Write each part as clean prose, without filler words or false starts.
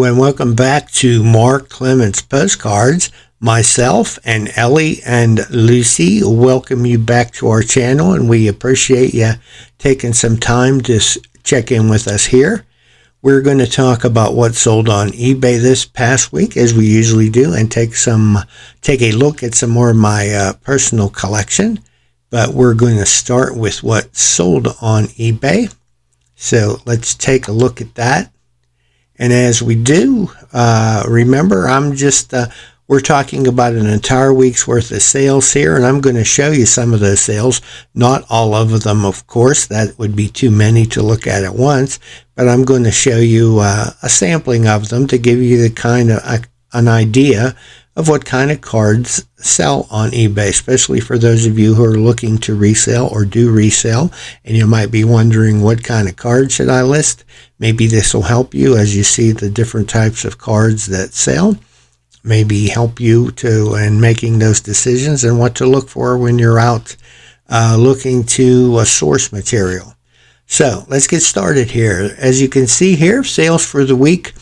and welcome back to Mark Clements Postcards. Myself and Ellie and Lucy welcome you back to our channel, and we appreciate you taking some time to check in with us here. We're going to talk about what sold on eBay this past week, as we usually do, and take a look at some more of my personal collection. But we're going to start with what sold on eBay. So let's take a look at that. And as we do, remember, we're talking about an entire week's worth of sales here, and I'm going to show you some of those sales. Not all of them, of course. That would be too many to look at once. But I'm going to show you a sampling of them to give you the kind of an idea of what kind of cards sell on eBay, especially for those of you who are looking to resell or do resell, and you might be wondering what kind of cards should I list. Maybe this will help you as you see the different types of cards that sell. Maybe help you in making those decisions and what to look for when you're out looking to source material. So let's get started here. As you can see here, sales for the week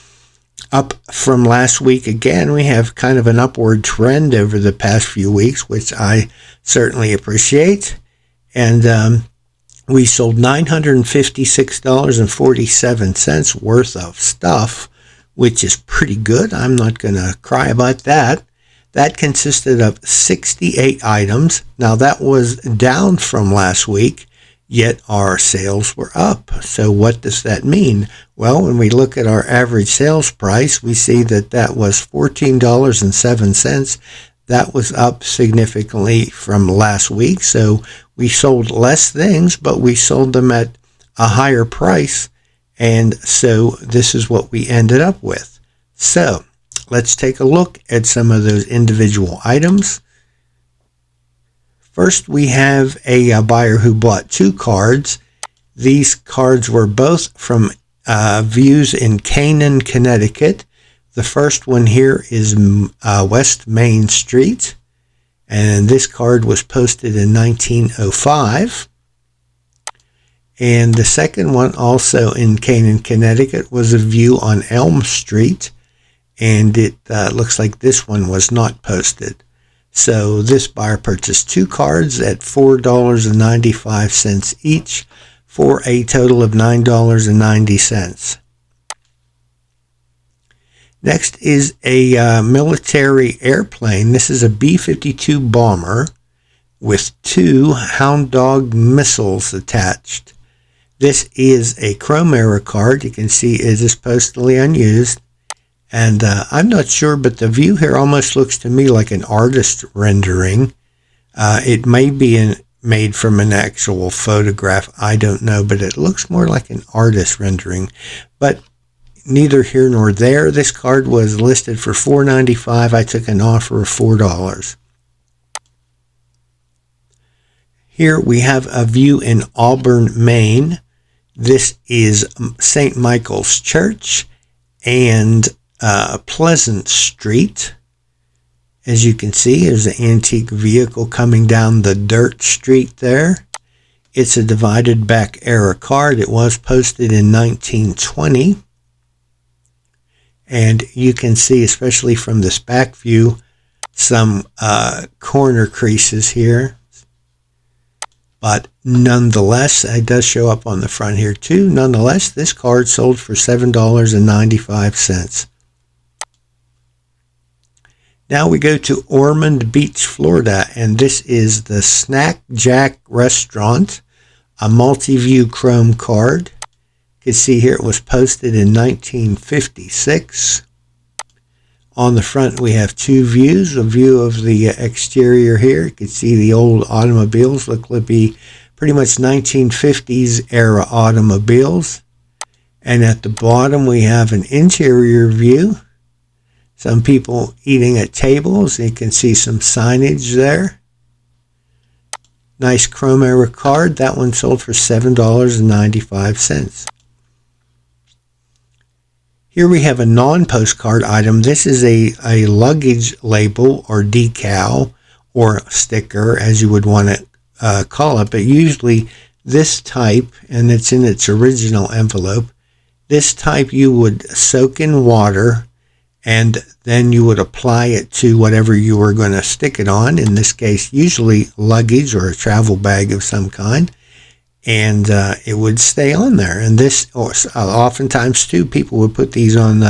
up from last week. Again, we have kind of an upward trend over the past few weeks, which I certainly appreciate. And we sold $956.47 worth of stuff, which is pretty good. I'm not going to cry about that. That consisted of 68 items. Now, that was down from last week, yet our sales were up. So what does that mean? Well, when we look at our average sales price, we see that was $14.07. That was up significantly from last week. So we sold less things, but we sold them at a higher price. And so this is what we ended up with. So let's take a look at some of those individual items. First, we have a buyer who bought 2 cards. These cards were both from views in Canaan, Connecticut. The first one here is West Main Street, and this card was posted in 1905. And the second one, also in Canaan, Connecticut, was a view on Elm Street, and it looks like this one was not posted. So this buyer purchased 2 cards at $4.95 each for a total of $9.90. Next is a military airplane. This is a B-52 bomber with 2 Hound Dog missiles attached. This is a chrome error card. You can see it is postally unused. And I'm not sure, but the view here almost looks to me like an artist rendering. It may be made from an actual photograph. I don't know, but it looks more like an artist rendering. But neither here nor there. This card was listed for $4.95. I took an offer of $4. Here we have a view in Auburn, Maine. This is St. Michael's Church and Pleasant Street. As you can see, there's an antique vehicle coming down the dirt street there. It's a divided back error card. It was posted in 1920. And you can see, especially from this back view, some corner creases here. But nonetheless, it does show up on the front here too. Nonetheless, this card sold for $7.95. Now we go to Ormond Beach, Florida, and this is the Snack Jack Restaurant, a multi-view chrome card. You can see here it was posted in 1956. On the front we have 2 views, a view of the exterior here. You can see the old automobiles look to be pretty much 1950s era automobiles. And at the bottom we have an interior view. Some people eating at tables. You can see some signage there. Nice chrome error card. That one sold for $7.95. Here we have a non-postcard item. This is a luggage label or decal or sticker, as you would want to call it. But usually this type, and it's in its original envelope, This type you would soak in water, and then you would apply it to whatever you were going to stick it on, in this case usually luggage or a travel bag of some kind, and it would stay on there. And this, oftentimes too, people would put these on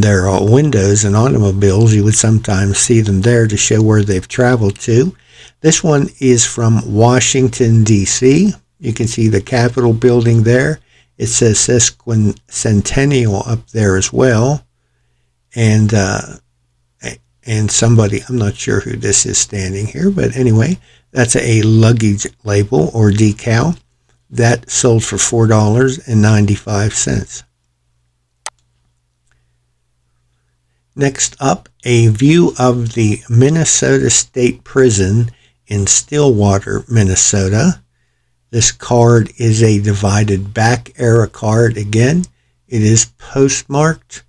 their windows and automobiles. You would sometimes see them there to show where they've traveled to. This one is from Washington, D.C. You can see the Capitol building there. It says sesquicentennial up there as well. And somebody, I'm not sure who this is standing here, but anyway, that's a luggage label or decal. That sold for $4.95. Next up, a view of the Minnesota State Prison in Stillwater, Minnesota. This card is a divided back era card. Again, it is postmarked.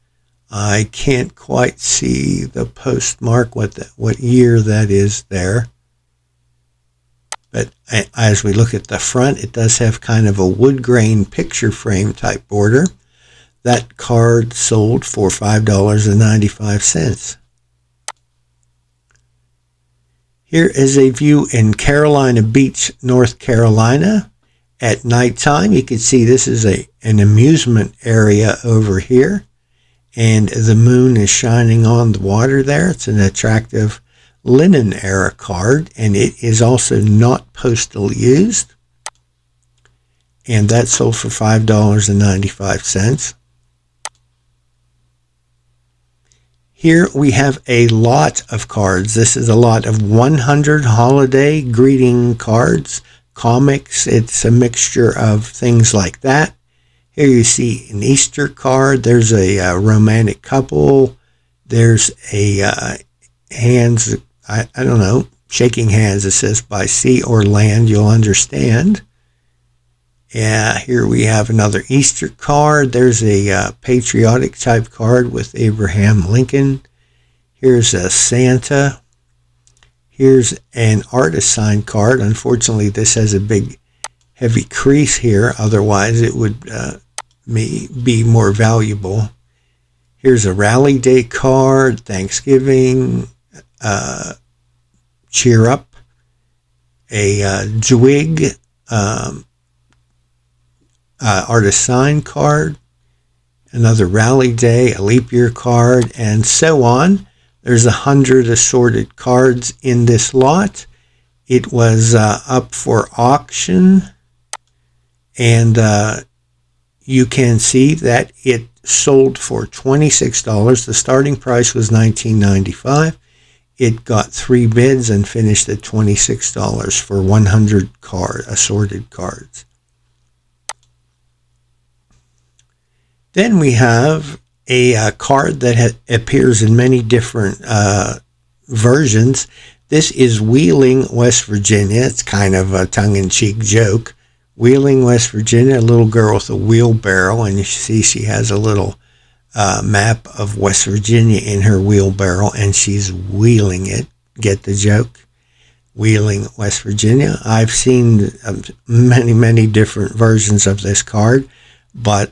I can't quite see the postmark, what year that is there. But as we look at the front, it does have kind of a wood grain picture frame type border. That card sold for $5.95. Here is a view in Carolina Beach, North Carolina. At nighttime, you can see this is an amusement area over here. And the moon is shining on the water there. It's an attractive linen era card, and it is also not postal used. And that sold for $5.95. Here we have a lot of cards. This is a lot of 100 holiday greeting cards, comics. It's a mixture of things like that. Here you see an Easter card. There's a romantic couple. There's a hands, I don't know, shaking hands. It says by sea or land, you'll understand. Yeah, here we have another Easter card. There's a patriotic type card with Abraham Lincoln. Here's a Santa. Here's an artist signed card. Unfortunately, this has a big, heavy crease here. Otherwise, it would be more valuable. Here's a Rally Day card, Thanksgiving, Cheer Up, a Zwig, artist sign card, another Rally Day, a leap year card, and so on. There's 100 assorted cards in this lot. It was up for auction, and you can see that it sold for $26. The starting price was $19.95. It got 3 bids and finished at $26 for 100 assorted cards. Then we have a card that appears in many different versions. This is Wheeling, West Virginia. It's kind of a tongue-in-cheek joke. Wheeling, West Virginia, a little girl with a wheelbarrow, and you see she has a little map of West Virginia in her wheelbarrow, and she's wheeling it. Get the joke? Wheeling, West Virginia. I've seen many, many different versions of this card, but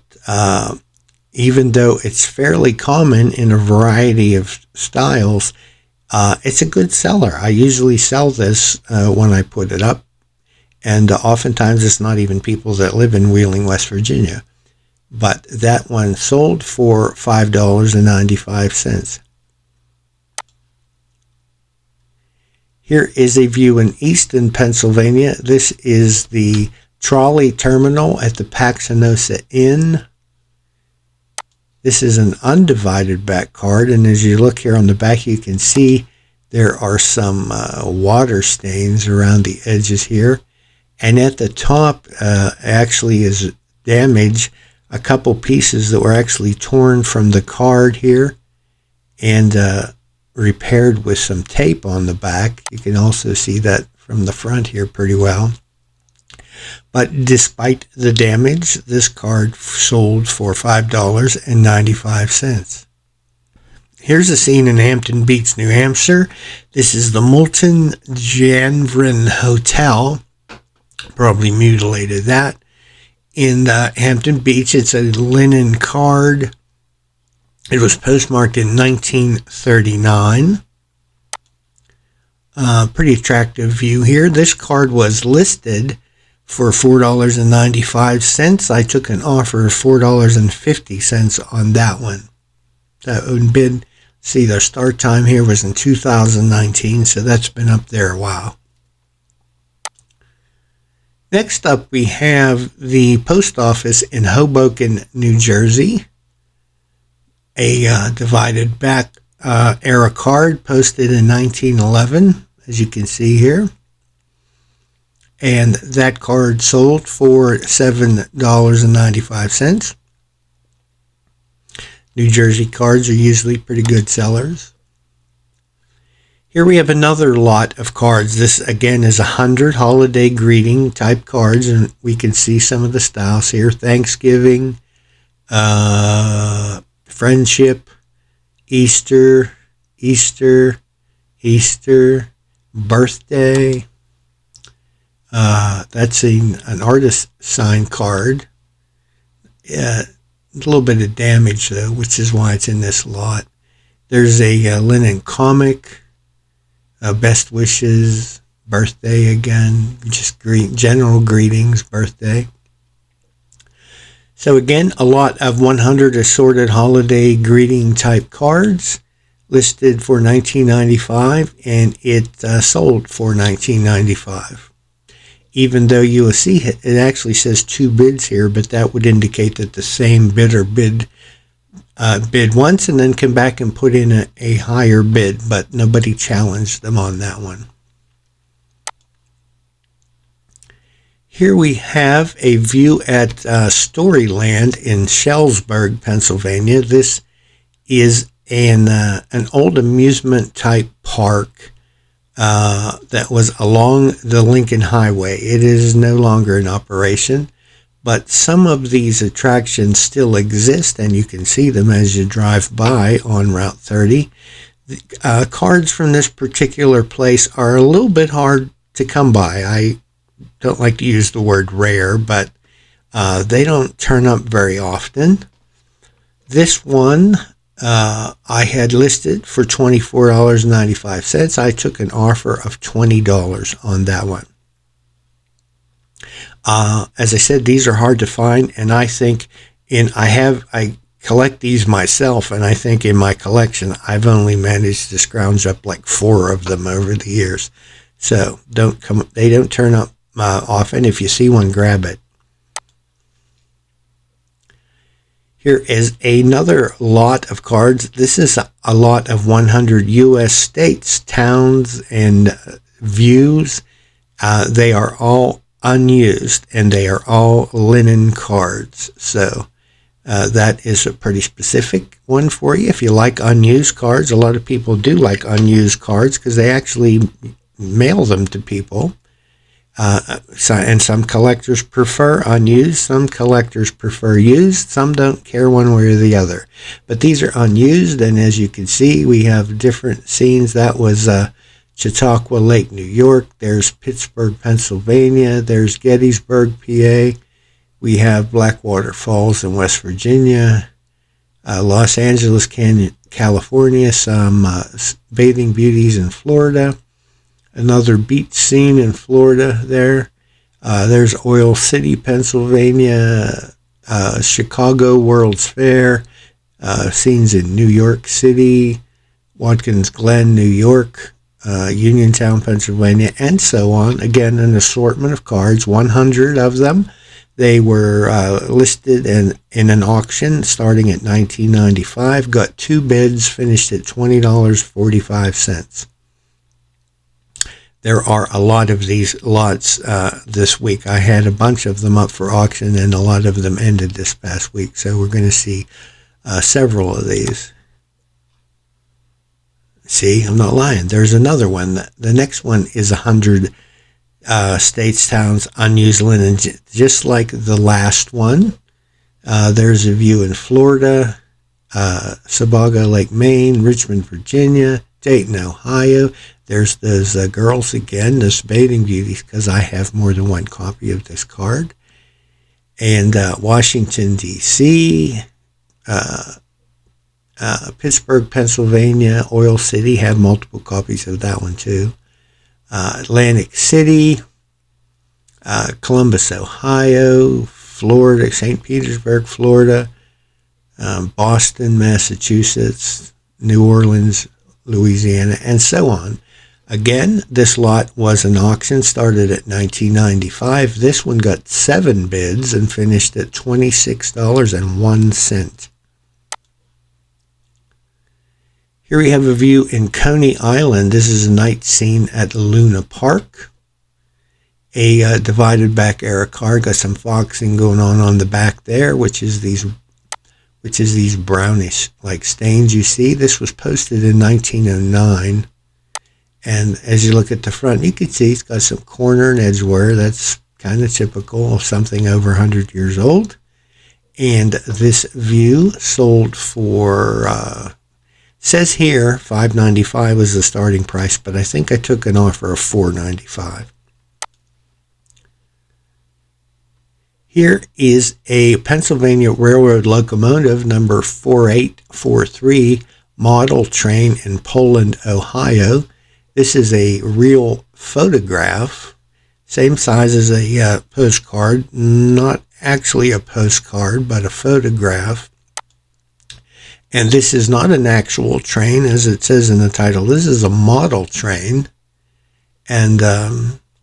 even though it's fairly common in a variety of styles, it's a good seller. I usually sell this when I put it up, and oftentimes it's not even people that live in Wheeling, West Virginia. But that one sold for $5.95. Here is a view in Easton, Pennsylvania. This is the trolley terminal at the Paxanosa Inn. This is an undivided back card, and as you look here on the back, you can see there are some water stains around the edges here. And at the top actually is damage, a couple pieces that were actually torn from the card here and repaired with some tape on the back. You can also see that from the front here pretty well. But despite the damage, this card sold for $5.95. Here's a scene in Hampton Beach, New Hampshire. This is the Moulton Janvrin Hotel. Probably mutilated that. in Hampton Beach. It's a linen card. It was postmarked in 1939. Pretty attractive view here. This card was listed for $4.95. I took an offer of $4.50 on that one. That would bid. See, the start time here was in 2019, so that's been up there a while. Next up, we have the post office in Hoboken, New Jersey. A divided back era card posted in 1911, as you can see here. And that card sold for $7.95. New Jersey cards are usually pretty good sellers. Here we have another lot of cards. This again is 100 holiday greeting type cards, and we can see some of the styles here. Thanksgiving, friendship, Easter, birthday. That's an artist signed card. A little bit of damage though, which is why it's in this lot. There's a linen comic, best wishes, birthday again, just general greetings, birthday. So again, a lot of 100 assorted holiday greeting type cards listed for $19.95, and it sold for $19.95. Even though you will see it actually says 2 bids here, but that would indicate that the same bidder bid once and then come back and put in a higher bid, but nobody challenged them on that one. Here we have a view at Storyland in Shellsburg, Pennsylvania. This is an old amusement type park that was along the Lincoln Highway. It is no longer in operation, but some of these attractions still exist, and you can see them as you drive by on Route 30. Cards from this particular place are a little bit hard to come by. I don't like to use the word rare, but they don't turn up very often. This one I had listed for $24.95. I took an offer of $20 on that one. As I said, these are hard to find, and I think I collect these myself, and I think in my collection I've only managed to scrounge up like 4 of them over the years. So they don't turn up often. If you see one, grab it. Here is another lot of cards. This is a lot of 100 U.S. states, towns, and views. They are all unused, and they are all linen cards. So that is a pretty specific one for you. If you like unused cards, a lot of people do like unused cards because they actually mail them to people. And some collectors prefer unused, some collectors prefer used, some don't care one way or the other. But these are unused, and as you can see, we have different scenes. That was Chautauqua Lake, New York. There's Pittsburgh, Pennsylvania. There's Gettysburg, PA. We have Blackwater Falls in West Virginia. Los Angeles, California. Some bathing beauties in Florida. Another beach scene in Florida there. There's Oil City, Pennsylvania, Chicago World's Fair, scenes in New York City, Watkins Glen, New York, Uniontown, Pennsylvania, and so on. Again, an assortment of cards, 100 of them. They were listed in an auction starting at $19.95, got 2 bids, finished at $20.45. There are a lot of these lots this week. I had a bunch of them up for auction, and a lot of them ended this past week. So we're going to see several of these. See, I'm not lying. There's another one. The next one is 100 states, towns, unused linen, just like the last one. There's a view in Florida, Sebago Lake, Maine, Richmond, Virginia, Dayton, Ohio. There's those girls again, those bathing beauties, because I have more than one copy of this card. And Washington, D.C., Pittsburgh, Pennsylvania, Oil City, have multiple copies of that one too. Atlantic City, Columbus, Ohio, Florida, St. Petersburg, Florida, Boston, Massachusetts, New Orleans, Louisiana, and so on. Again, this lot was an auction, started at $19.95. This one got 7 bids and finished at $26.01. Here we have a view in Coney Island. This is a night scene at Luna Park. A divided back era car, got some foxing going on the back there, which is these brownish like stains you see. This was posted in 1909, and as you look at the front, you can see it's got some corner and edge wear. That's kind of typical of something over 100 years old. And this view sold for says here $595 was the starting price, but I think I took an offer of $495. Here is a Pennsylvania Railroad locomotive number 4843 model train in Poland, Ohio. This is a real photograph, same size as a postcard, not actually a postcard, but a photograph. And this is not an actual train, as it says in the title. This is a model train. And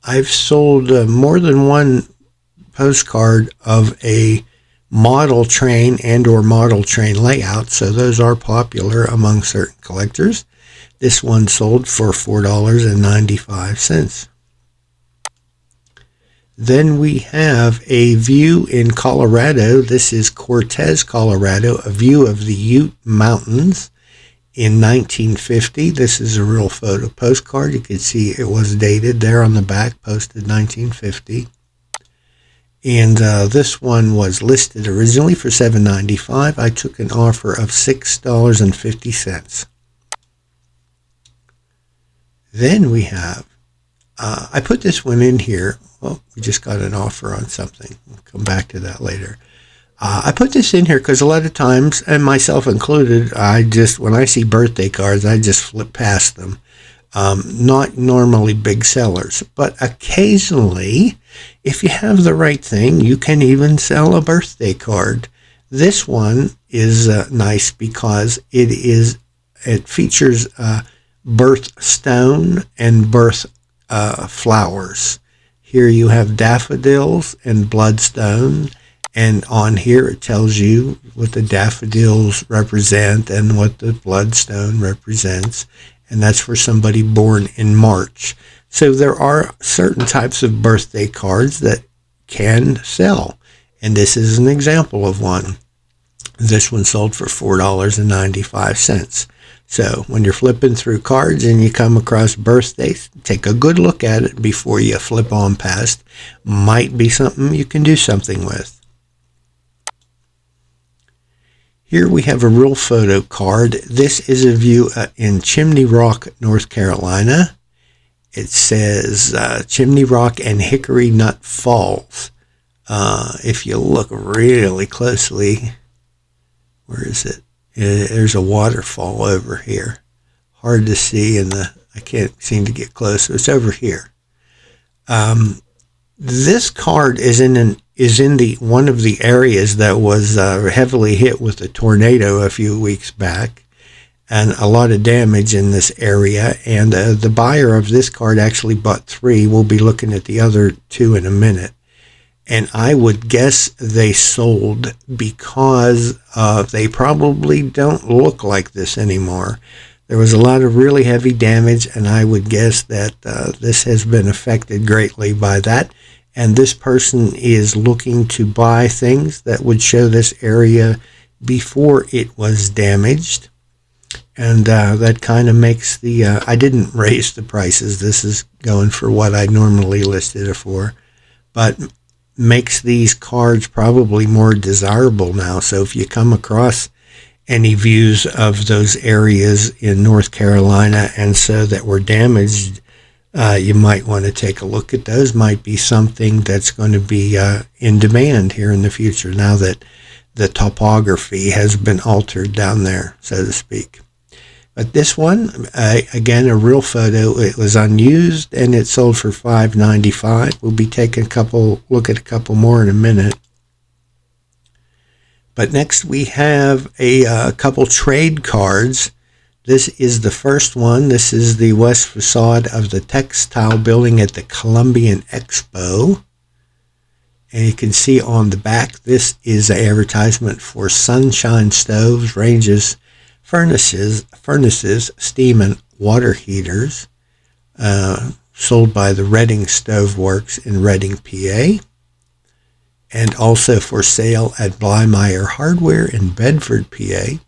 I've sold more than one postcard of a model train and or model train layout, so those are popular among certain collectors. This one sold for $4.95. Then we have a view in Colorado. This is Cortez, Colorado, a view of the Ute Mountains in 1950. This is a real photo postcard. You can see it was dated there on the back, posted 1950. And this one was listed originally for $7.95. I took an offer of $6.50. Then we have, I put this one in here. Well, we just got an offer on something. We'll come back to that later. I put this in here because a lot of times, and myself included, when I see birthday cards, I just flip past them. Not normally big sellers, but occasionally, if you have the right thing, you can even sell a birthday card. This one is nice because it features birthstone and birth flowers. Here you have daffodils and bloodstone, and on here it tells you what the daffodils represent and what the bloodstone represents, and that's for somebody born in March. So there are certain types of birthday cards that can sell, and this is an example of one. This one sold for $4.95. So when you're flipping through cards and you come across birthdays, take a good look at it before you flip on past. Might be something you can do something with. Here we have a real photo card. This is a view in Chimney Rock, North Carolina. It says Chimney Rock and Hickory Nut Falls. If you look really closely, where is it? There's a waterfall over here. Hard to see, and I can't seem to get close. It's over here. This card is in one of the areas that was heavily hit with a tornado a few weeks back, and a lot of damage in this area. And the buyer of this card actually bought 3. We'll be looking at the other 2 in a minute. And I would guess they sold because they probably don't look like this anymore. There was a lot of really heavy damage, and I would guess that this has been affected greatly by that. And this person is looking to buy things that would show this area before it was damaged. And that kind of makes I didn't raise the prices. This is going for what I normally listed it for. But makes these cards probably more desirable now. So if you come across any views of those areas in North Carolina and so that were damaged you might want to take a look at those. Might be something that's going to be in demand here in the future now that the topography has been altered down there, so to speak. But this one, again, a real photo. It was unused and it sold for $5.95. We'll be taking look at a couple more in a minute. But next we have a couple trade cards. This is the first one. This is the west facade of the textile building at the Columbian Expo. And you can see on the back, this is an advertisement for Sunshine Stoves, ranges, furnaces, steam and water heaters, sold by the Reading Stove Works in Reading, PA, and also for sale at Blymeyer Hardware in Bedford, PA.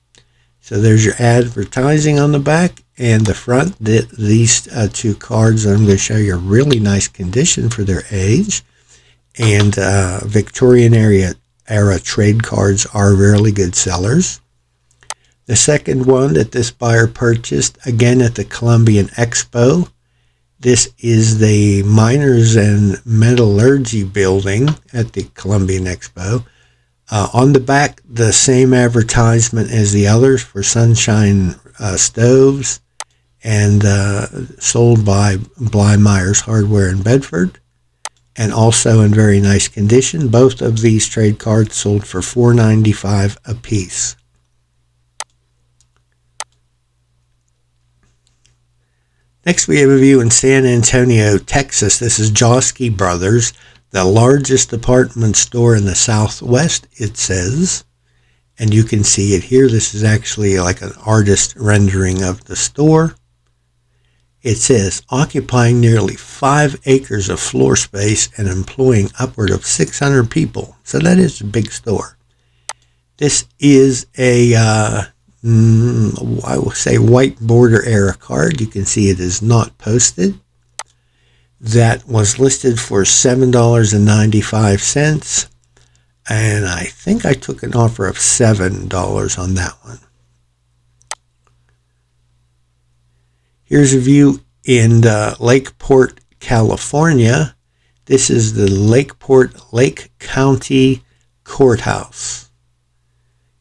So there's your advertising on the back and the front. These two cards I'm going to show you are really nice condition for their age, and Victorian era trade cards are really good sellers. The second one that this buyer purchased, again at the Columbian Expo. This is the Miners and Metallurgy building at the Columbian Expo. On the back, the same advertisement as the others for Sunshine Stoves, and sold by Blymeyer's Hardware in Bedford, and also in very nice condition. Both of these trade cards sold for $4.95 a piece. Next, we have a view in San Antonio, Texas. This is Josky Brothers, the largest department store in the Southwest, it says. And you can see it here. This is actually like an artist rendering of the store. It says, occupying nearly 5 acres of floor space and employing upward of 600 people. So that is a big store. This is a I will say white border era card. You can see it is not posted. That was listed for $7.95, and I think I took an offer of $7 on that one. Here's a view in Lakeport, California. This is the Lakeport Lake County Courthouse.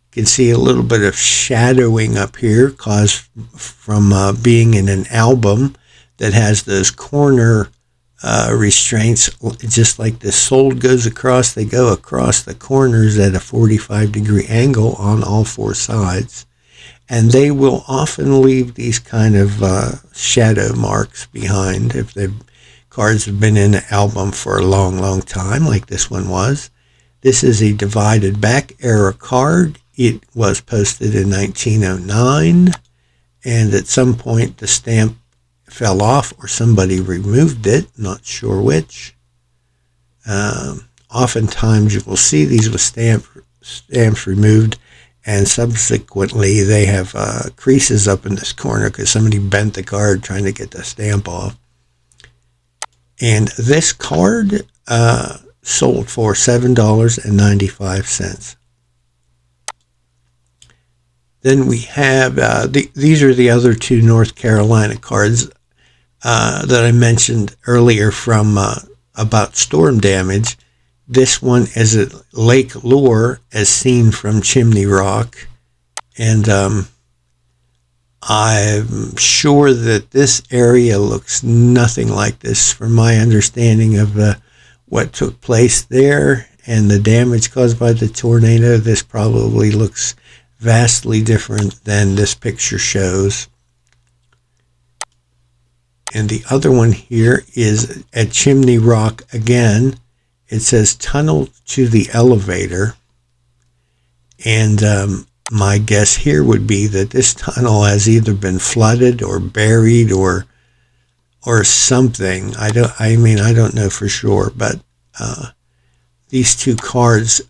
You can see a little bit of shadowing up here caused from being in an album that has those corner restraints, just like the sold goes across. They go across the corners at a 45-degree angle on all 4 sides. And they will often leave these kind of shadow marks behind if the cards have been in an album for a long, long time, like this one was. This is a divided back era card. It was posted in 1909, and at some point the stamp fell off or somebody removed it, not sure which. Oftentimes you will see these with stamps removed, and subsequently they have creases up in this corner because somebody bent the card trying to get the stamp off. And this card sold for $7.95. Then we have, these are the other 2 North Carolina cards that I mentioned earlier from about storm damage. This one is at Lake Lure as seen from Chimney Rock. And I'm sure that this area looks nothing like this from my understanding of what took place there and the damage caused by the tornado. This probably looks vastly different than this picture shows. And the other one here is at Chimney Rock again. It says tunnel to the elevator. And my guess here would be that this tunnel has either been flooded or buried or something. I don't know for sure, but these 2 cards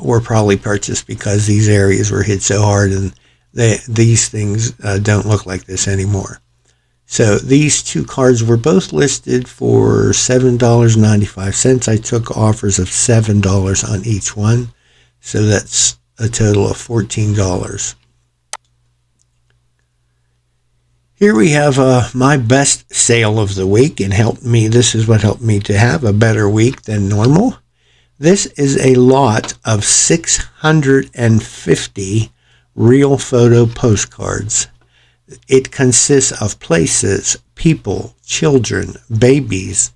were probably purchased because these areas were hit so hard, and these things don't look like this anymore. So these 2 cards were both listed for $7.95. I took offers of $7 on each one, so that's a total of $14. Here we have my best sale of the week, and this is what helped me to have a better week than normal. This is a lot of 650 real photo postcards. It consists of places, people, children, babies,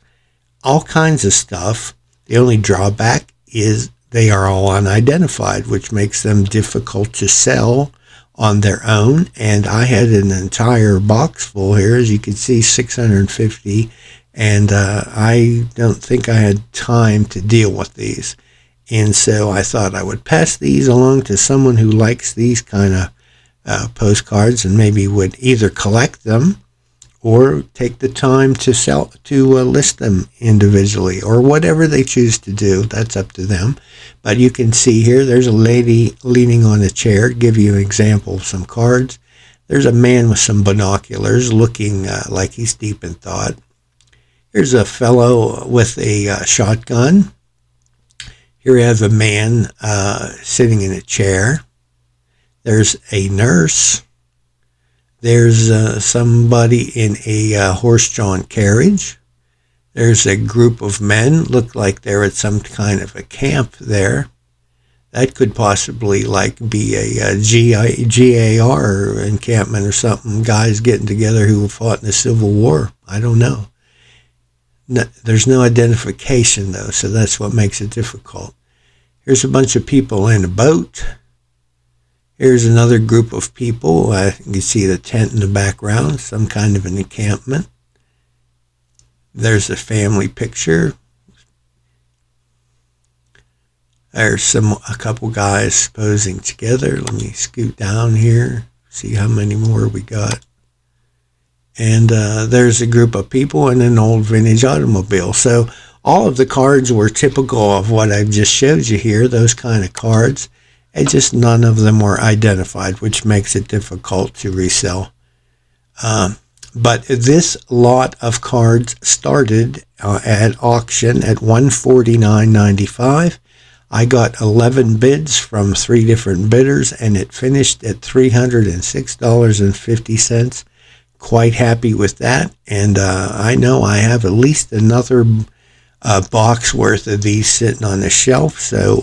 all kinds of stuff. The only drawback is they are all unidentified, which makes them difficult to sell on their own. And I had an entire box full here, as you can see, 650, and I don't think I had time to deal with these. And so I thought I would pass these along to someone who likes these kind of postcards and maybe would either collect them or take the time to list them individually, or whatever they choose to do. That's up to them. But you can see here, there's a lady leaning on a chair, to give you an example of some cards. There's a man with some binoculars looking like he's deep in thought. Here's a fellow with a shotgun. Here we have a man sitting in a chair. There's a nurse. There's somebody in a horse-drawn carriage. There's a group of men, look like they're at some kind of a camp there. That could possibly be a GAR encampment or something, guys getting together who fought in the Civil War. I don't know. No, there's no identification, though, so that's what makes it difficult. Here's a bunch of people in a boat. Here's another group of people. You can see the tent in the background, some kind of an encampment. There's a family picture. There's a couple guys posing together. Let me scoot down here, see how many more we got. And there's a group of people in an old vintage automobile. So all of the cards were typical of what I've just showed you here, those kind of cards. And just none of them were identified, which makes it difficult to resell. But this lot of cards started at auction at $149.95. I got 11 bids from 3 different bidders, and it finished at $306.50. Quite happy with that, and I know I have at least another box worth of these sitting on the shelf, so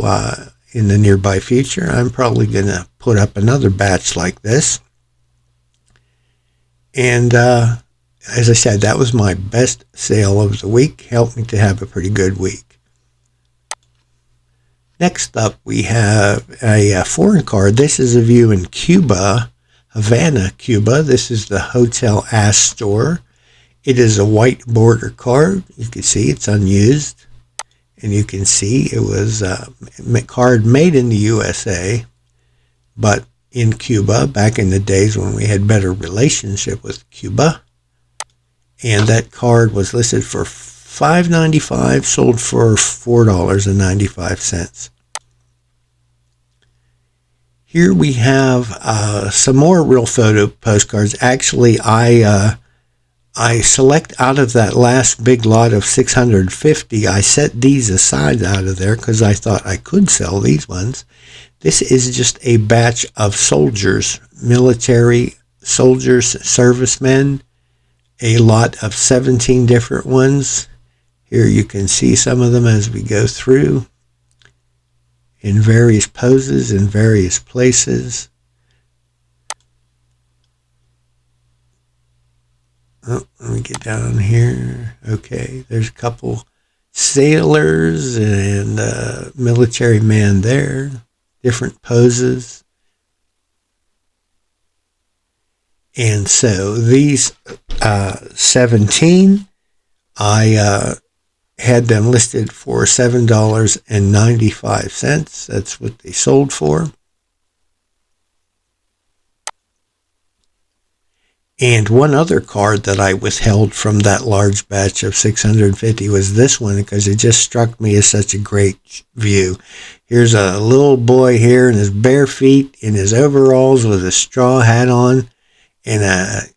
in the nearby future, I'm probably going to put up another batch like this. And as I said, that was my best sale of the week. Helped me to have a pretty good week. Next up, we have a foreign card. This is a view in Cuba, Havana, Cuba. This is the Hotel Astor. It is a white border card. You can see it's unused. And you can see it was a card made in the USA, but in Cuba, back in the days when we had better relationship with Cuba. And that card was listed for $5.95, sold for $4.95. Here we have some more real photo postcards. Actually, I select out of that last big lot of 650. I set these aside out of there because I thought I could sell these ones. This is just a batch of soldiers, military soldiers, servicemen, a lot of 17 different ones. Here you can see some of them as we go through in various poses, in various places. Oh, let me get down here. Okay, there's a couple sailors and a military man there. Different poses. And so these 17, I had them listed for $7.95. That's what they sold for. And one other card that I withheld from that large batch of 650 was this one, because it just struck me as such a great view. Here's a little boy here in his bare feet, in his overalls with a straw hat on, in a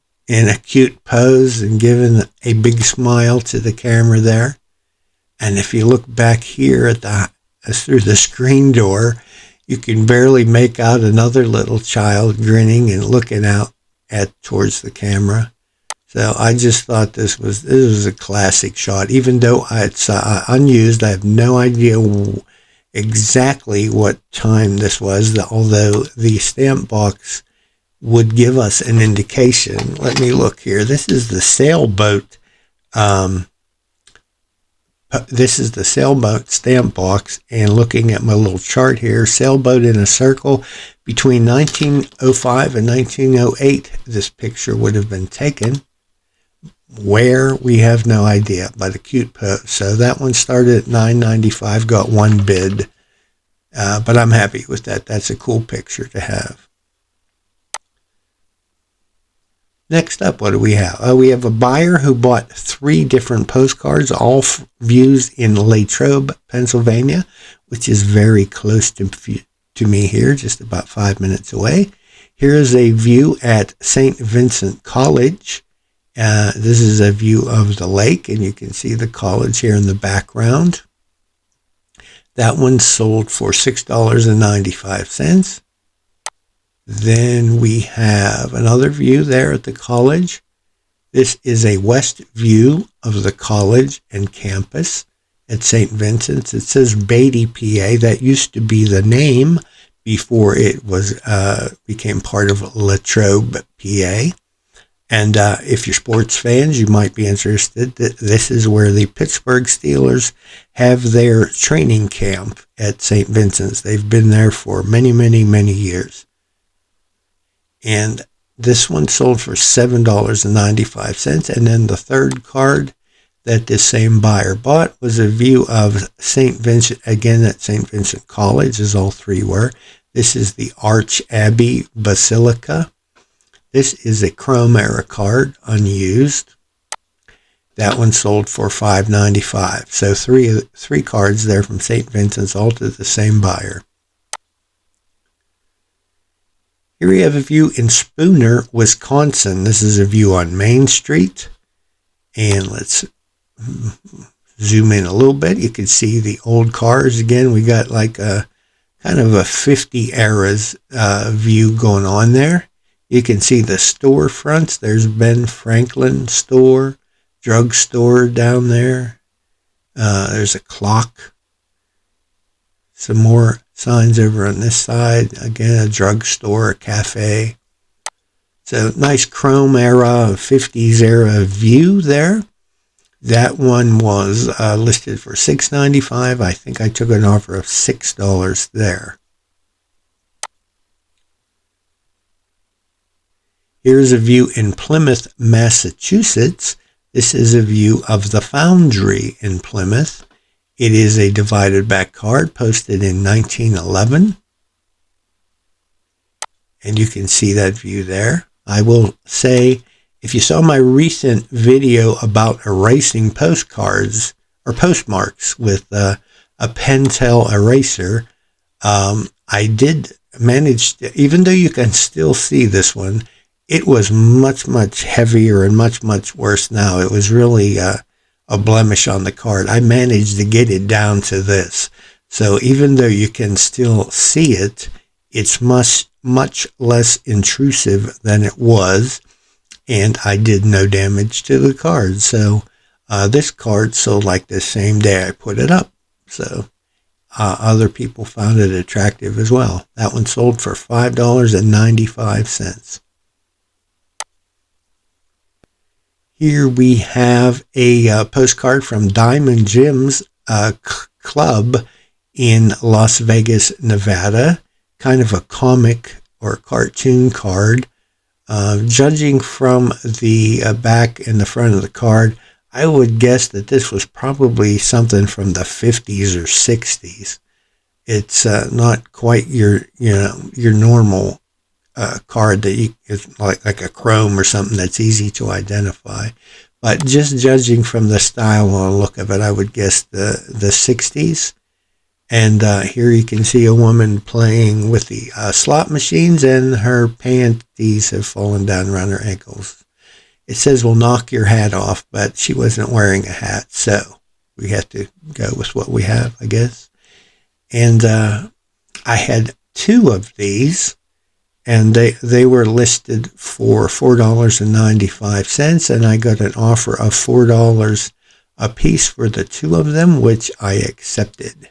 cute pose and giving a big smile to the camera there. And if you look back here at through the screen door, you can barely make out another little child grinning and looking out towards the camera. So I just thought this was a classic shot. Even though it's unused, I have no idea exactly what time this was, although the stamp box would give us an indication. Let me look here. This is the sailboat. This is the sailboat stamp box, and looking at my little chart here, sailboat in a circle between 1905 and 1908, this picture would have been taken. Where, we have no idea, but a cute pose. So that one started at $9.95, got one bid, but I'm happy with that. That's a cool picture to have. Next up, what do we have? We have a buyer who bought 3 different postcards, all views in Latrobe, Pennsylvania, which is very close to me here, just about 5 minutes away. Here is a view at St. Vincent College. This is a view of the lake, and you can see the college here in the background. That one sold for $6.95. Then we have another view there at the college. This is a west view of the college and campus at St. Vincent's. It says Beatty, PA. That used to be the name before it was became part of Latrobe, PA. And if you're sports fans, you might be interested that this is where the Pittsburgh Steelers have their training camp at St. Vincent's. They've been there for many, many, many years. And this one sold for $7.95. And then the third card that this same buyer bought was a view of St. Vincent, again at St. Vincent College, as all 3 were. This is the Arch Abbey Basilica. This is a Chrome era card, unused. That one sold for $5.95. So three cards there from St. Vincent's, all to the same buyer. Here we have a view in Spooner, Wisconsin. This is a view on Main Street. And let's zoom in a little bit. You can see the old cars. Again, we got like a kind of a 50 eras view going on there. You can see the storefronts. There's Ben Franklin store, drugstore down there. There's a clock. Some more signs over on this side. Again, a drugstore, a cafe. So nice Chrome era, 50s era view there. That one was listed for $6.95. I think I took an offer of $6 there. Here's a view in Plymouth, Massachusetts. This is a view of the Foundry in Plymouth. It is a divided back card posted in 1911. And you can see that view there. I will say, if you saw my recent video about erasing postcards or postmarks with a Pentel eraser, I did manage to, even though you can still see this one, it was much, much heavier and much, much worse now. It was really a blemish on the card. I managed to get it down to this. So even though you can still see it, it's much, much less intrusive than it was. And I did no damage to the card. So this card sold like the same day I put it up. So other people found it attractive as well. That one sold for $5.95. Here we have a postcard from Diamond Jim's Club in Las Vegas, Nevada. Kind of a comic or cartoon card. Judging from the back and the front of the card, I would guess that this was probably something from the 50s or 60s. It's not quite your normal card that is like a chrome or something that's easy to identify. But just judging from the style and look of it, I would guess the 60s. And here you can see a woman playing with the slot machines, and her panties have fallen down around her ankles. It says, "Will knock your hat off," but she wasn't wearing a hat, so we have to go with what we have, I guess. And I had 2 of these, and they were listed for $4.95, and I got an offer of $4 a piece for the two of them, which I accepted.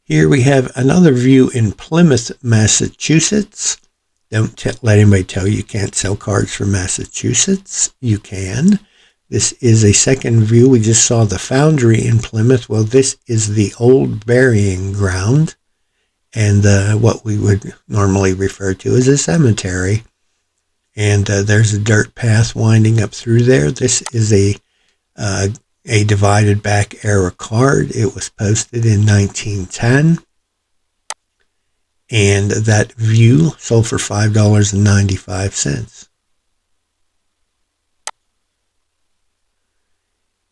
Here we have another view in Plymouth, Massachusetts. Don't let anybody tell you can't sell cards from Massachusetts. You can. This is a second view. We just saw the foundry in Plymouth. Well, this is the old burying ground, and what we would normally refer to as a cemetery. And there's a dirt path winding up through there. This is a divided back era card. It was posted in 1910. And that view sold for $5.95.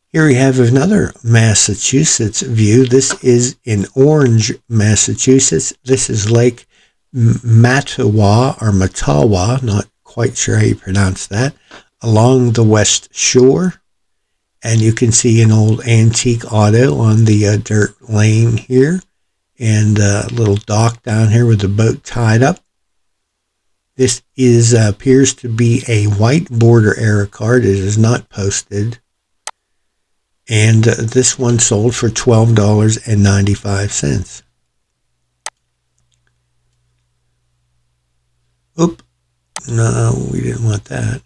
Here we have another Massachusetts view. This is in Orange, Massachusetts. This is Lake Mattawa, or Mattawa, not quite sure how you pronounce that, along the west shore. And you can see an old antique auto on the dirt lane here, and a little dock down here with the boat tied up. This appears to be a white border era card. It is not posted. And this one sold for $12.95. Oop, no, we didn't want that.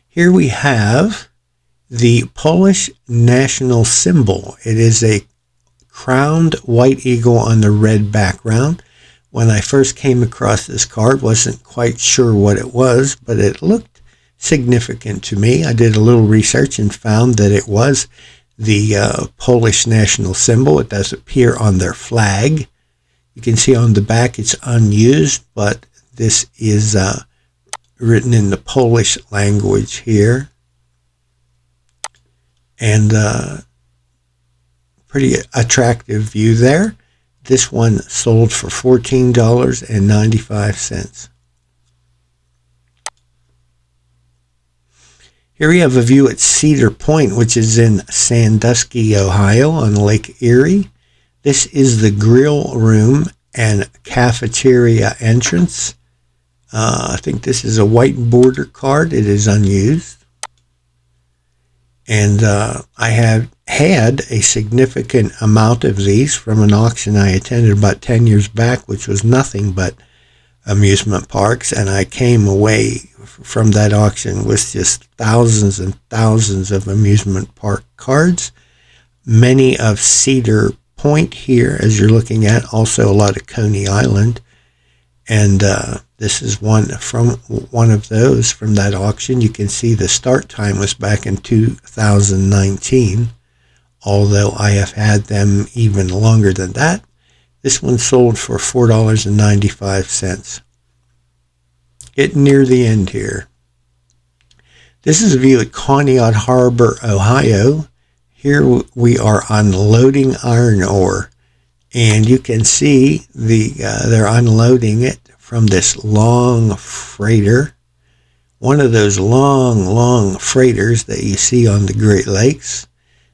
Here we have the Polish national symbol. It is a crowned white eagle on the red background. When I first came across this card, wasn't quite sure what it was, but it looked significant to me. I did a little research and found that it was the Polish national symbol. It does appear on their flag. You can see on the back it's unused, but this is written in the Polish language here. And pretty attractive view there. This one sold for $14.95. Here we have a view at Cedar Point, which is in Sandusky, Ohio, on Lake Erie. This is the grill room and cafeteria entrance. I think this is a white border card. It is unused. And I have had a significant amount of these from an auction I attended about 10 years back, which was nothing but amusement parks, and I came away from that auction with just thousands and thousands of amusement park cards. Many of Cedar Point here, as you're looking at, also a lot of Coney Island, and this is one of those from that auction. You can see the start time was back in 2019, although I have had them even longer than that. This one sold for $4.95. Getting near the end here. This is a view at Conneaut Harbor, Ohio. Here we are unloading iron ore, and you can see they're unloading it from this long freighter, one of those long freighters that you see on the Great Lakes.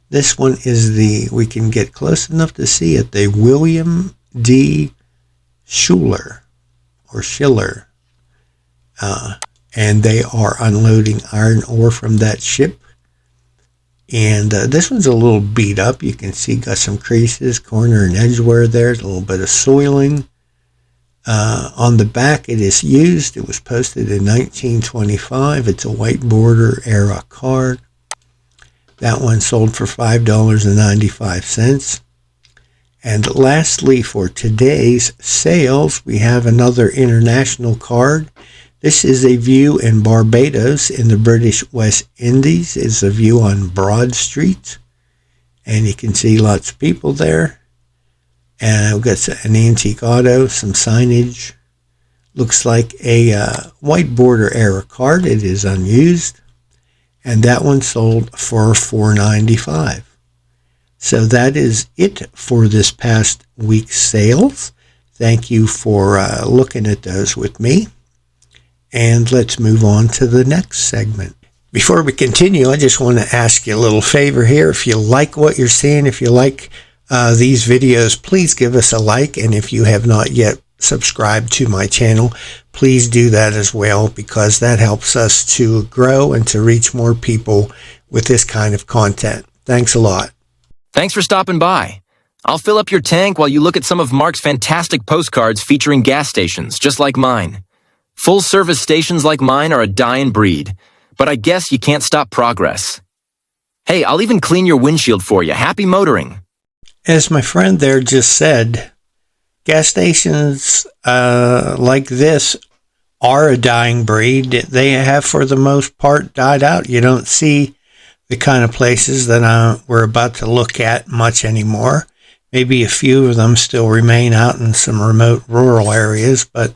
This one is we can get close enough to see it, the William D. Schiller, and they are unloading iron ore from that ship. And this one's a little beat up. You can see got some creases, corner and edge wear there, a little bit of soiling. On the back it is used. It was posted in 1925. It's a white border era card. That one sold for $5.95. And lastly, for today's sales, we have another international card. This is a view in Barbados in the British West Indies. It's a view on Broad Street. And you can see lots of people there. And we've got an antique auto, some signage. Looks like a white border era card. It is unused. And that one sold for $4.95. So that is it for this past week's sales. Thank you for looking at those with me. And let's move on to the next segment. Before we continue, I just want to ask you a little favor here. If you like what you're seeing, if you like these videos, please give us a like. And if you have not yet subscribed to my channel, please do that as well, because that helps us to grow and to reach more people with this kind of content. Thanks a lot. Thanks for stopping by. I'll fill up your tank while you look at some of Mark's fantastic postcards featuring gas stations, just like mine. Full-service stations like mine are a dying breed, but I guess you can't stop progress. Hey, I'll even clean your windshield for you. Happy motoring. As my friend there just said, gas stations like this are a dying breed. They have, for the most part, died out. You don't see the kind of places that we're about to look at much anymore. Maybe a few of them still remain out in some remote rural areas, but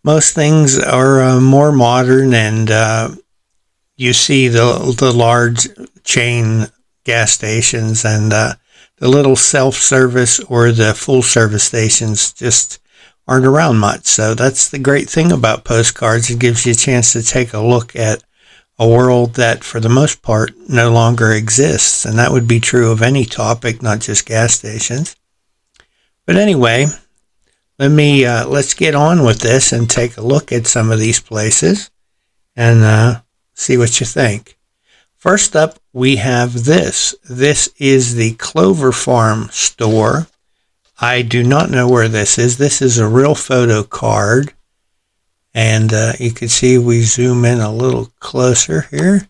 most things are more modern, and you see the large chain gas stations, and the little self-service or the full-service stations just aren't around much. So that's the great thing about Postcards. It gives you a chance to take a look at a world that, for the most part, no longer exists. And that would be true of any topic, not just gas stations. But anyway, let's get on with this and take a look at some of these places and see what you think. First up, we have this. This is the Clover Farm store. I do not know where this is. This is a real photo card. And you can see, we zoom in a little closer here. It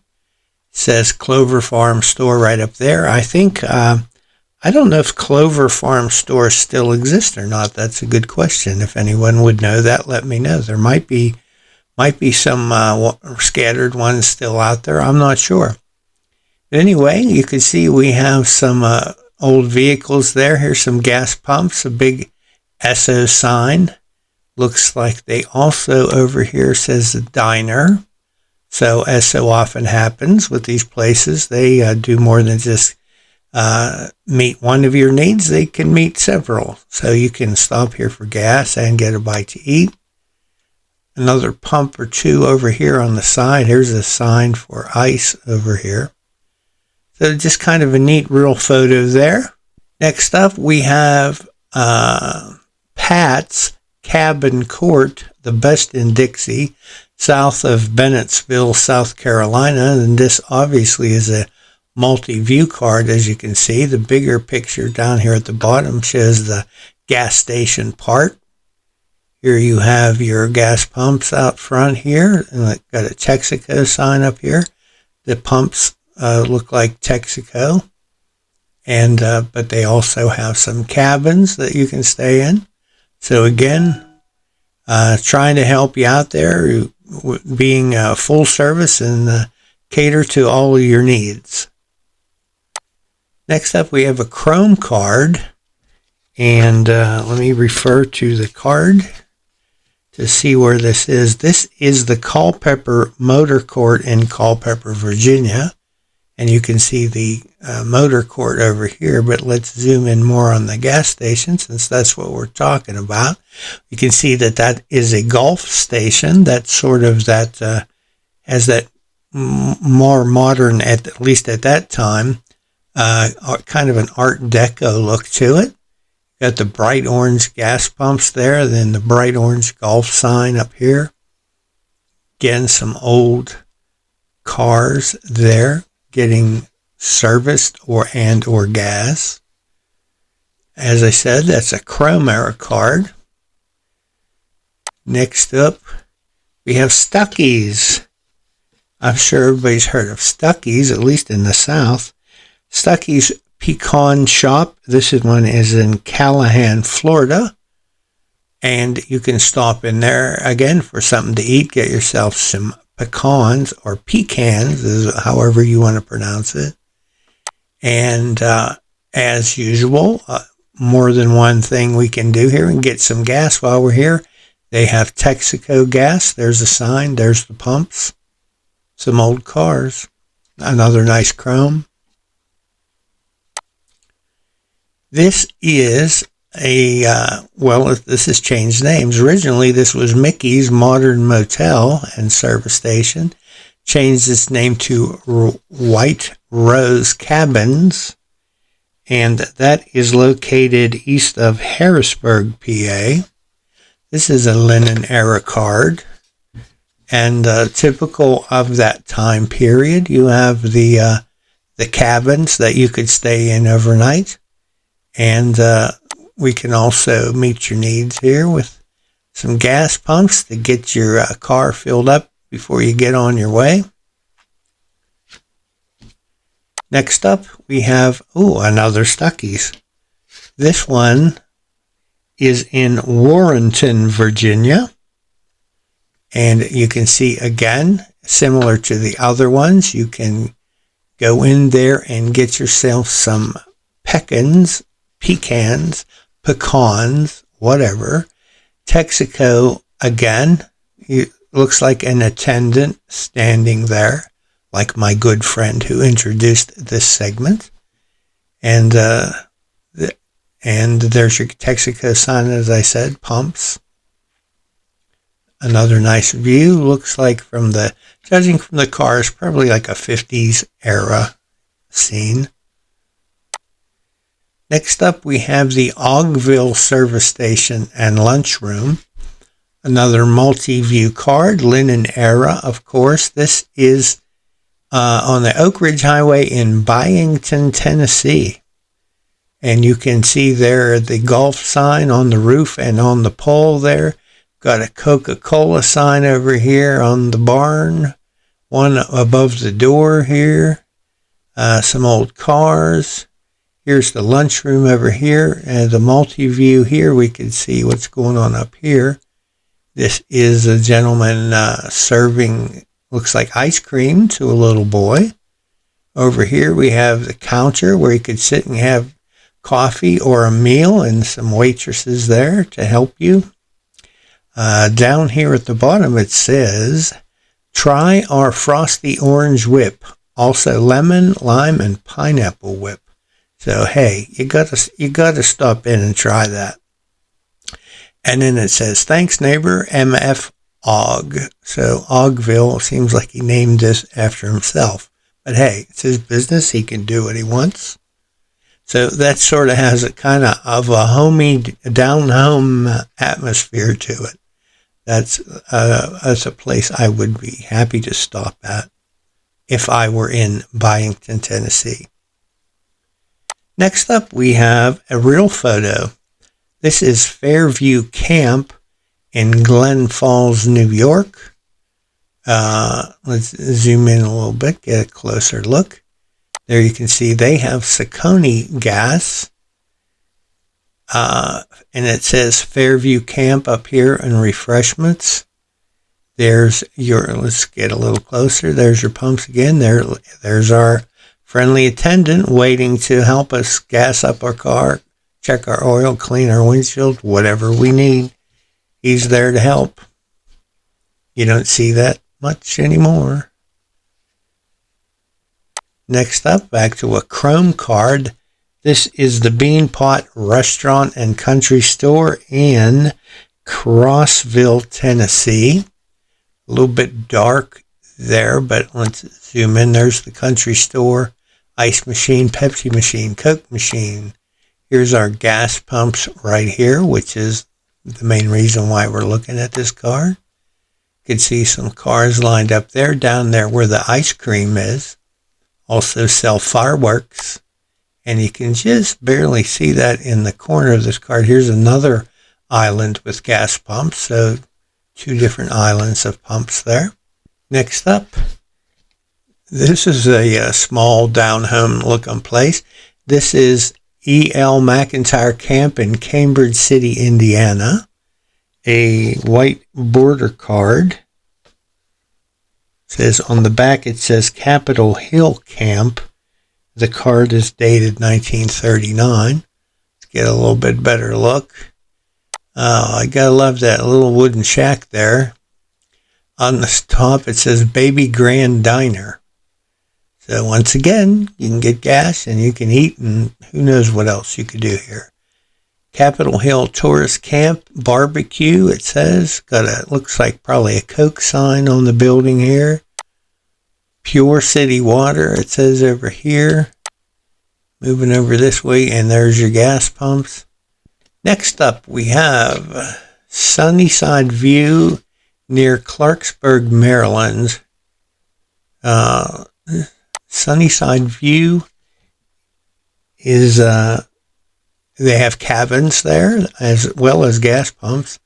says Clover Farm store right up there. I think, I don't know if Clover Farm stores still exist or not. That's a good question. If anyone would know that, let me know. There might be some scattered ones still out there. I'm not sure. But anyway, you can see we have some old vehicles there. Here's some gas pumps, a big Esso sign. Looks like they also, over here, says a diner. So, as so often happens with these places, they do more than just meet one of your needs. They can meet several. So you can stop here for gas and get a bite to eat. Another pump or two over here on the side. Here's a sign for ice over here. So just kind of a neat real photo there. Next up, we have Pat's Cabin Court, the best in Dixie, south of Bennettsville, South Carolina. And this obviously is a multi-view card, as you can see. The bigger picture down here at the bottom shows the gas station part. Here you have your gas pumps out front here, and it got a Texaco sign up here. The pumps look like Texaco, and but they also have some cabins that you can stay in. So again, trying to help you out there, being full service and cater to all of your needs. Next up, we have a Chrome card, and let me refer to the card to see where this is. This is the Culpeper Motor Court in Culpeper, Virginia, and you can see the motor court over here, but let's zoom in more on the gas station since that's what we're talking about. You can see that that is a Gulf station. That's sort of that, has that more modern, at least at that time, kind of an Art Deco look to it. Got the bright orange gas pumps there, then the bright orange Gulf sign up here. Again, some old cars there getting serviced or gas. As I said, that's a Chrome era card. Next up, we have Stuckey's. I'm sure everybody's heard of Stuckey's, at least in the South. Stuckey's Pecan Shop. This one is in Callahan, Florida. And you can stop in there, again, for something to eat. Get yourself some pecans, or pecans, is however you want to pronounce it. And as usual, more than one thing we can do here. We can get some gas while we're here. They have Texaco gas. There's a sign. There's the pumps. Some old cars. Another nice Chrome. This is this has changed names. Originally, this was Mickey's Modern Motel and Service Station. Changed its name to White Rose Cabins. and that is located east of Harrisburg, PA. This is a Lenin era card, and typical of that time period, you have the cabins that you could stay in overnight, and we can also meet your needs here with some gas pumps to get your car filled up before you get on your way. Next up, we have, another Stuckey's. This one is in Warrenton, Virginia. And you can see, again, similar to the other ones, you can go in there and get yourself some pecans, whatever. Texaco, again, it looks like an attendant standing there, like my good friend who introduced this segment. And there's your Texaco sign, as I said, pumps. Another nice view. Looks like judging from the cars, probably like a 50s era scene. Next up, we have the Ogville service station and lunchroom. Another multi-view card, Lenin era, of course. This is on the Oak Ridge Highway in Byington, Tennessee. And you can see there the golf sign on the roof and on the pole there. Got a Coca-Cola sign over here on the barn. One above the door here. Some old cars. Here's the lunchroom over here. And the multi-view here, we can see what's going on up here. This is a gentleman serving, looks like ice cream to a little boy. Over here we have the counter where you could sit and have coffee or a meal, and some waitresses there to help you. Down here at the bottom it says, try our frosty orange whip, also lemon, lime, and pineapple whip. So hey, you gotta stop in and try that. And then it says, thanks neighbor, MF Og. So Ogville seems like he named this after himself. But hey, it's his business, he can do what he wants. So that sort of has a kind of a homey, down-home atmosphere to it. That's a place I would be happy to stop at if I were in Byington, Tennessee. Next up, we have a real photo. This is Fairview Camp in Glen Falls, New York. Let's zoom in a little bit, get a closer look. There you can see they have Saucony gas. And it says Fairview Camp up here and refreshments. Let's get a little closer. There's your pumps again. There's our friendly attendant waiting to help us gas up our car, check our oil, clean our windshield, whatever we need. He's there to help. You don't see that much anymore. Next up, back to a Chrome card. This is the Bean Pot Restaurant and Country Store in Crossville, Tennessee. A little bit dark there, but let's zoom in. There's the country store, ice machine, Pepsi machine, Coke machine. Here's our gas pumps right here, which is the main reason why we're looking at this card. You can see some cars lined up there, down there where the ice cream is. Also sell fireworks. And you can just barely see that in the corner of this card. Here's another island with gas pumps. So 2 different islands of pumps there. Next up, this is a small down-home looking place. This is E.L. McIntyre Camp in Cambridge City, Indiana. A white border card. Says on the back, it says Capitol Hill Camp. The card is dated 1939. Let's get a little bit better look. Oh, I gotta love that little wooden shack there. On the top, it says Baby Grand Diner. So once again, you can get gas and you can eat, and who knows what else you could do here. Capitol Hill Tourist Camp Barbecue, it says. Looks like probably a Coke sign on the building here. Pure City Water, it says over here. Moving over this way, and there's your gas pumps. Next up, we have Sunnyside View near Clarksburg, Maryland. Sunnyside View is, they have cabins there as well as gas pumps.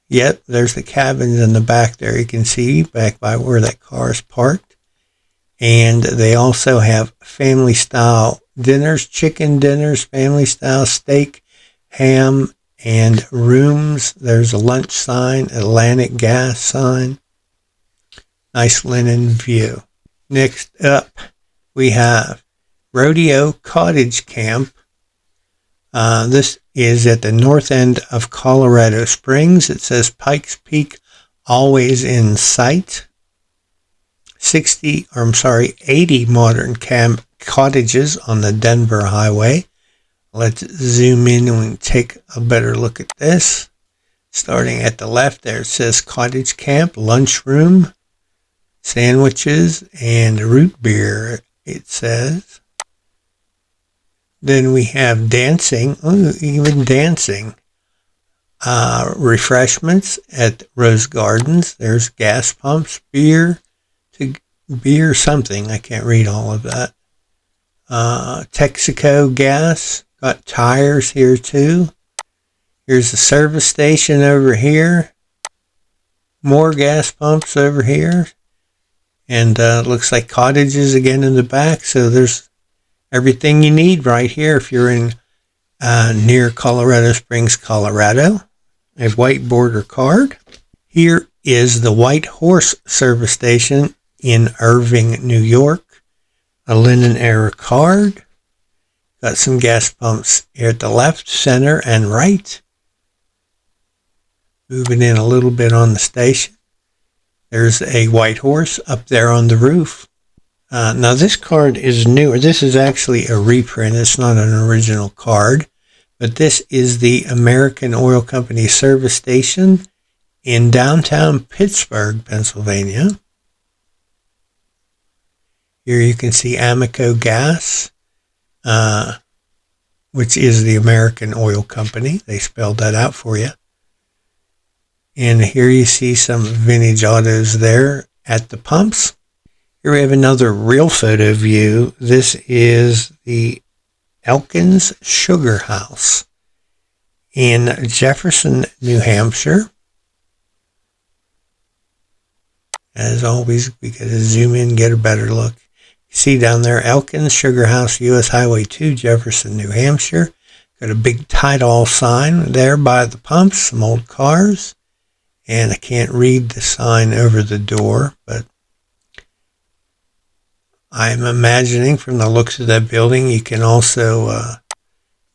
Yep, there's the cabins in the back there. You can see back by where that car is parked. And they also have family style dinners, chicken dinners, family style steak, ham, and rooms. There's a lunch sign, Atlantic gas sign. Nice linen view. Next up, we have Rodeo Cottage Camp. This is at the north end of Colorado Springs. It says Pikes Peak always in sight. 80 modern cottages on the Denver Highway. Let's zoom in and take a better look at this. Starting at the left there, it says Cottage Camp, lunchroom, sandwiches, and root beer, it says. Then we have dancing, even dancing. Refreshments at Rose Gardens. There's gas pumps, beer something. I can't read all of that. Texaco gas. Got tires here too. Here's the service station over here. More gas pumps over here. And looks like cottages again in the back. So there's everything you need right here if you're in near Colorado Springs, Colorado. A white border card. Here is the White Horse service station in Irving, New York. A linen era card. Got some gas pumps here at the left, center, and right. Moving in a little bit on the station. There's a White Horse up there on the roof. Now this card is newer. This is actually a reprint. It's not an original card. But this is the American Oil Company service station in downtown Pittsburgh, Pennsylvania. Here you can see Amoco Gas, which is the American Oil Company. They spelled that out for you. And here you see some vintage autos there at the pumps. Here we have another real photo view. This is the Elkins Sugar House in Jefferson, New Hampshire. As always, we got to zoom in and get a better look. You see down there, Elkins Sugar House, US Highway 2, Jefferson, New Hampshire. Got a big Tidal sign there by the pumps, some old cars. And I can't read the sign over the door, but I'm imagining from the looks of that building, you can also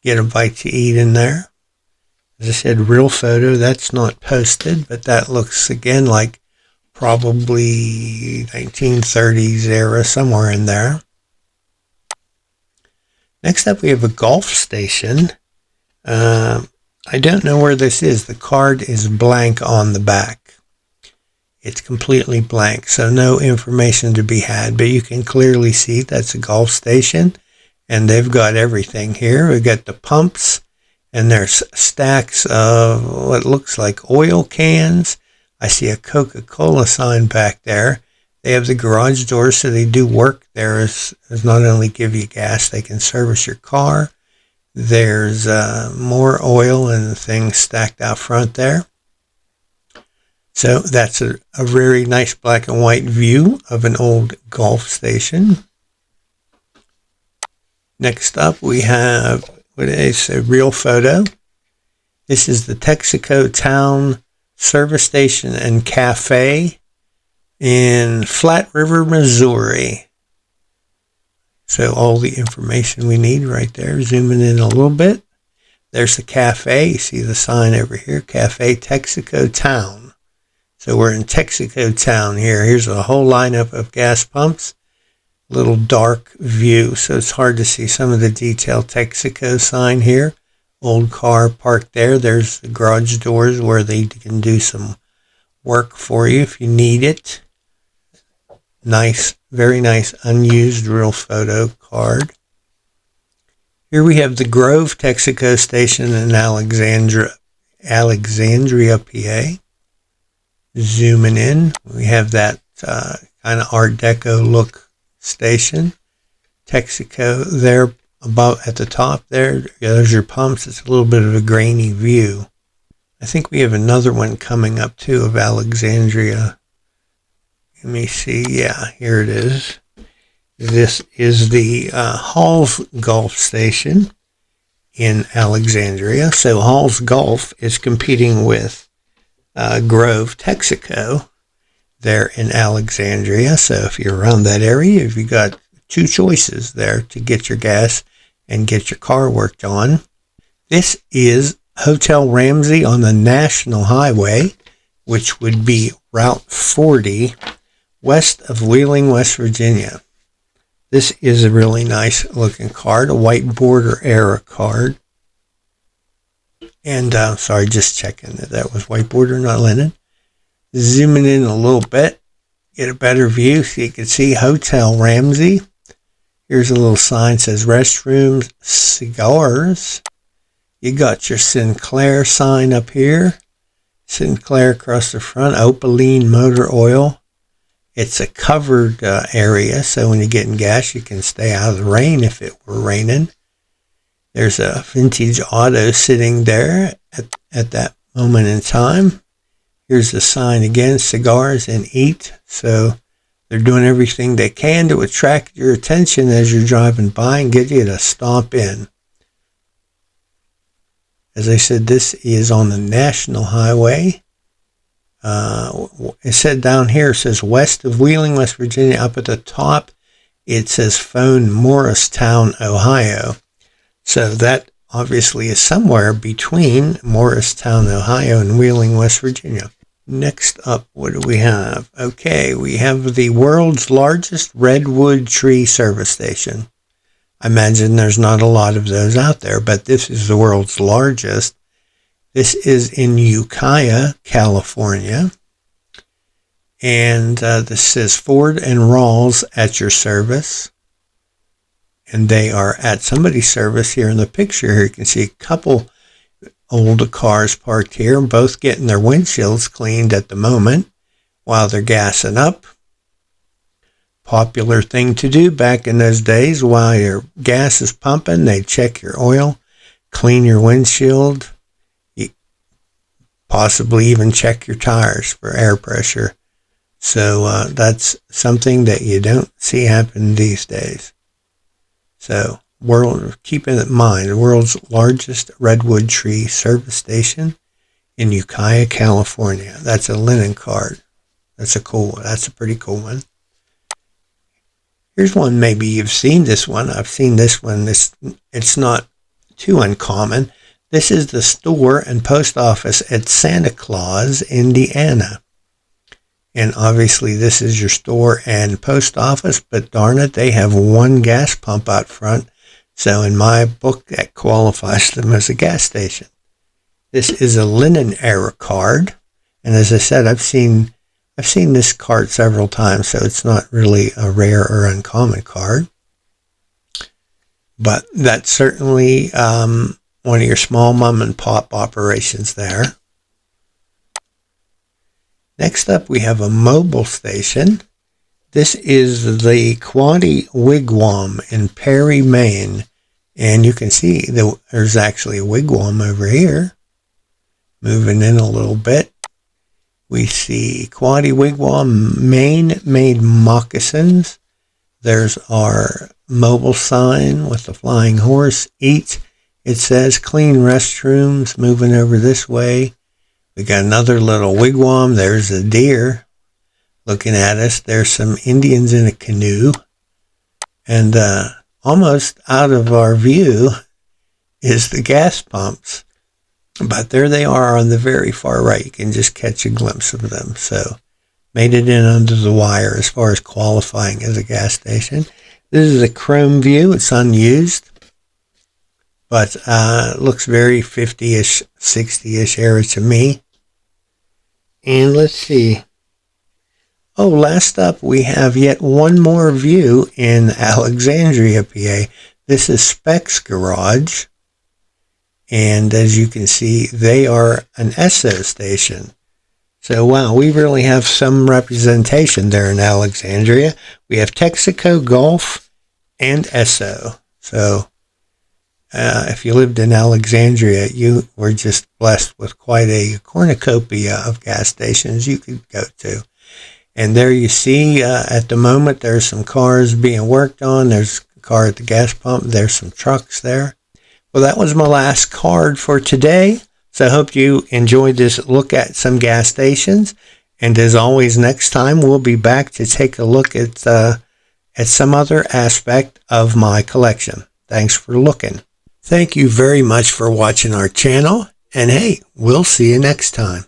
get a bite to eat in there. As I said, real photo, that's not posted, but that looks again like probably 1930s era, somewhere in there. Next up, we have a golf station. I don't know where this is. The card is blank on the back. It's completely blank, so no information to be had, but you can clearly see that's a golf station, and they've got everything here. We've got the pumps, and there's stacks of what looks like oil cans. I see a Coca-Cola sign back there. They have the garage doors, so they do work there as not only give you gas, they can service your car. There's more oil and things stacked out front there. So that's a very nice black and white view of an old golf station. Next up, we have what is a real photo. This is the Texaco Town Service Station and Cafe in Flat River, Missouri. So all the information we need right there. Zooming in a little bit. There's the cafe. You see the sign over here, Cafe Texaco Town. So we're in Texaco Town here. Here's a whole lineup of gas pumps. Little dark view, so it's hard to see some of the detailed Texaco sign here. Old car parked there. There's the garage doors where they can do some work for you if you need it. Nice, very nice, unused real photo card. Here we have the Grove Texaco station in Alexandria, PA. Zooming in, we have that kind of Art Deco look station. Texaco there about at the top there. There's your pumps. It's a little bit of a grainy view. I think we have another one coming up too of Alexandria. Let me see. Yeah, here it is. This is the Hall's Golf Station in Alexandria. So Hall's Golf is competing with Grove Texaco there in Alexandria. So if you're around that area, you've got two choices there to get your gas and get your car worked on. This is Hotel Ramsey on the National Highway, which would be Route 40, west of Wheeling, West Virginia. This is a really nice looking card, a white border era card. And sorry, just checking that was white border, not linen. Zooming in a little bit, get a better view so you can see Hotel Ramsey. Here's a little sign that says restrooms, cigars. You got your Sinclair sign up here. Sinclair across the front, Opaline Motor Oil. It's a covered area, so when you're getting gas, you can stay out of the rain if it were raining. There's a vintage auto sitting there at that moment in time. Here's the sign again, cigars and eat. So they're doing everything they can to attract your attention as you're driving by and get you to stop in. As I said, this is on the National Highway. It said down here, it says west of Wheeling, West Virginia. Up at the top, it says phone Morristown, Ohio. So that obviously is somewhere between Morristown, Ohio and Wheeling, West Virginia. Next up, what do we have? Okay, we have the world's largest redwood tree service station. I imagine there's not a lot of those out there, but this is the world's largest. This is in Ukiah, California. And this says Ford and Rawls at your service. And they are at somebody's service here in the picture. Here you can see a couple old cars parked here, both getting their windshields cleaned at the moment while they're gassing up. Popular thing to do back in those days while your gas is pumping. They check your oil, clean your windshield, possibly even check your tires for air pressure. So that's something that you don't see happen these days. So keep in mind, the world's largest redwood tree service station in Ukiah, California. That's a linen card. That's a pretty cool one. Here's one, maybe you've seen this one. I've seen this one. It's not too uncommon. This is the store and post office at Santa Claus, Indiana. And obviously this is your store and post office, but darn it, they have one gas pump out front. So in my book, that qualifies them as a gas station. This is a linen era card. And as I said, I've seen this card several times, so it's not really a rare or uncommon card. But that's certainly one of your small mom and pop operations there. Next up, we have a mobile station. This is the Quaddy Wigwam in Perry, Maine. And you can see there's actually a wigwam over here. Moving in a little bit. We see Quaddy Wigwam, Maine-made moccasins. There's our mobile sign with the flying horse. Eat. It says clean restrooms. Moving over this way. We got another little wigwam. There's a deer looking at us. There's some Indians in a canoe. And almost out of our view is the gas pumps. But there they are on the very far right. You can just catch a glimpse of them. So made it in under the wire as far as qualifying as a gas station. This is a chrome view. It's unused. But it looks very 50-ish, 60-ish era to me. And let's see. Oh, last up, we have yet one more view in Alexandria, PA. This is Specs Garage. And as you can see, they are an Esso station. So, wow, we really have some representation there in Alexandria. We have Texaco, Gulf, and Esso. So, if you lived in Alexandria, you were just blessed with quite a cornucopia of gas stations you could go to. And there you see, at the moment, there's some cars being worked on. There's a car at the gas pump. There's some trucks there. Well, that was my last card for today. So I hope you enjoyed this look at some gas stations. And as always, next time we'll be back to take a look at some other aspect of my collection. Thanks for looking. Thank you very much for watching our channel. And hey, we'll see you next time.